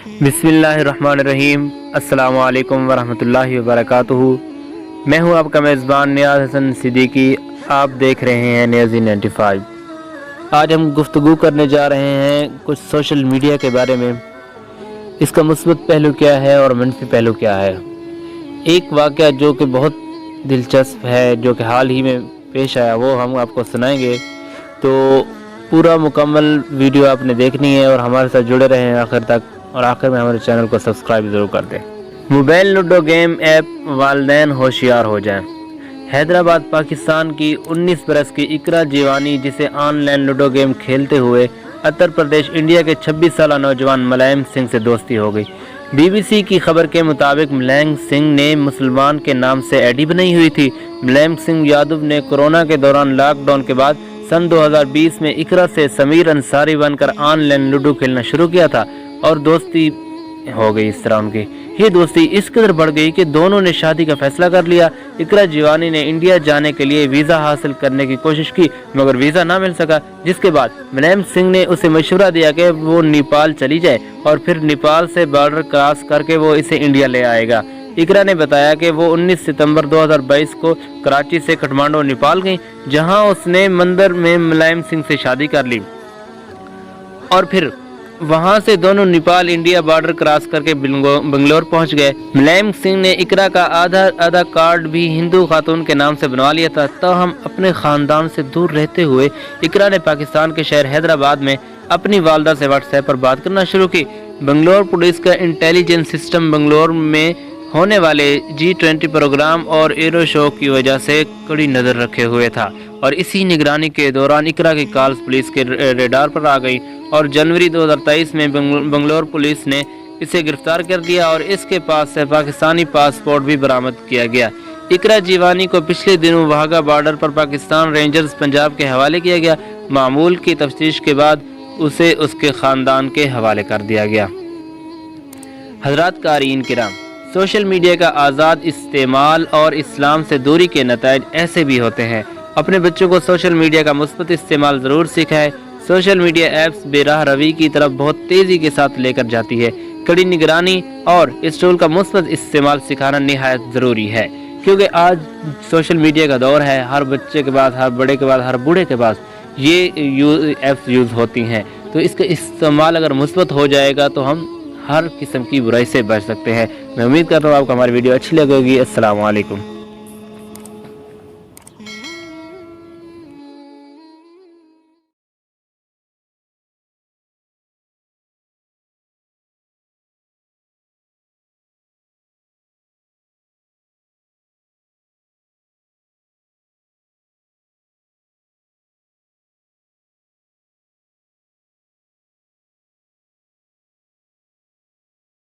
बिस्मिल्लाहिर्रहमानिर्रहीम। अस्सलाम वालेकुम वरहमतुल्लाहि वबरकातुहू। मैं हूं आपका मेज़बान नियाज़ हसन सिद्दीकी। आप देख रहे हैं नियाज़ी 95। आज हम गुफ्तगू करने जा रहे हैं कुछ सोशल मीडिया के बारे में। इसका मुस्बत पहलू क्या है और मनफी पहलू क्या है। एक वाक़या जो कि बहुत दिलचस्प है, जो कि हाल ही में पेश आया, वो हम आपको सुनाएंगे। तो पूरा मुकम्मल वीडियो आपने देखनी है और हमारे साथ जुड़े रहें आखिर तक, और आखिर में हमारे चैनल को सब्सक्राइब ज़रूर कर दें। मोबाइल लूडो गेम ऐप वालिदैन होशियार हो जाएं। हैदराबाद पाकिस्तान की 19 बरस की इकरा जीवानी, जिसे ऑनलाइन लूडो गेम खेलते हुए उत्तर प्रदेश इंडिया के 26 साल नौजवान मुलायम सिंह से दोस्ती हो गई। BBC की खबर के मुताबिक मुलायम सिंह ने मुसलमान के नाम से आईडी बनाई हुई थी। मुलायम सिंह यादव ने कोरोना के दौरान लॉकडाउन के बाद सन 2020 में इकरा से समीर अंसारी बनकर ऑनलाइन लूडो खेलना शुरू किया था और दोस्ती हो गई। इस तरह उनकी ये दोस्ती इस कदर बढ़ गई कि दोनों ने शादी का फैसला कर लिया। इकरा जीवानी ने इंडिया जाने के लिए वीज़ा हासिल करने की कोशिश की, मगर वीज़ा ना मिल सका, जिसके बाद मुलायम सिंह ने उसे मशवरा दिया कि वो नेपाल चली जाए और फिर नेपाल से बॉर्डर क्रॉस करके वो इसे इंडिया ले आएगा। इकरा ने बताया कि वो 19 सितंबर 2022 को कराची से काठमांडू नेपाल गई, जहां उसने मंदिर में मुलायम सिंह से शादी कर ली और फिर वहां से दोनों नेपाल इंडिया बॉर्डर क्रॉस करके बंगलोर पहुंच गए। मुलायम सिंह ने इकरा का आधा कार्ड भी हिंदू खातून के नाम से बनवा लिया था। तो हम अपने ख़ानदान से दूर रहते हुए इकरा ने पाकिस्तान के शहर हैदराबाद में अपनी वालदा से व्हाट्सएप पर बात करना शुरू की। बंगलोर पुलिस का इंटेलिजेंस सिस्टम बंगलोर में होने वाले G20 प्रोग्राम और एरो शो की वजह से कड़ी नज़र रखे हुए था, और इसी निगरानी के दौरान इकरा की कॉल्स पुलिस के रेडार पर आ गई और जनवरी 2023 में बंगलोर पुलिस ने इसे गिरफ्तार कर लिया और इसके पास से पाकिस्तानी पासपोर्ट भी बरामद किया गया। इकरा जीवानी को पिछले दिनों वाघा बॉर्डर पर पाकिस्तान रेंजर्स पंजाब के हवाले किया गया। मामूल की तफ्तीश के बाद उसे उसके ख़ानदान के हवाले कर दिया गया। हज़रात क़ारीन किराम, सोशल मीडिया का आज़ाद इस्तेमाल और इस्लाम से दूरी के नताइज ऐसे भी होते हैं। अपने बच्चों को सोशल मीडिया का मुस्बत इस्तेमाल ज़रूर सिखाएं। सोशल मीडिया ऐप्स बेराह रवी की तरफ बहुत तेज़ी के साथ लेकर जाती है। कड़ी निगरानी और इस टूल का मुस्बत इस्तेमाल सिखाना निहायत ज़रूरी है, क्योंकि आज सोशल मीडिया का दौर है। हर बच्चे के पास, हर बड़े के पास, हर बूढ़े के पास ये ऐप्स यूज़ होती हैं। तो इसका इस्तेमाल अगर मुस्बत हो जाएगा तो हम हर किस्म की बुराई से बच सकते हैं। मैं उम्मीद करता हूँ आपको हमारी वीडियो अच्छी लगेगी। अस्सलाम वालेकुम।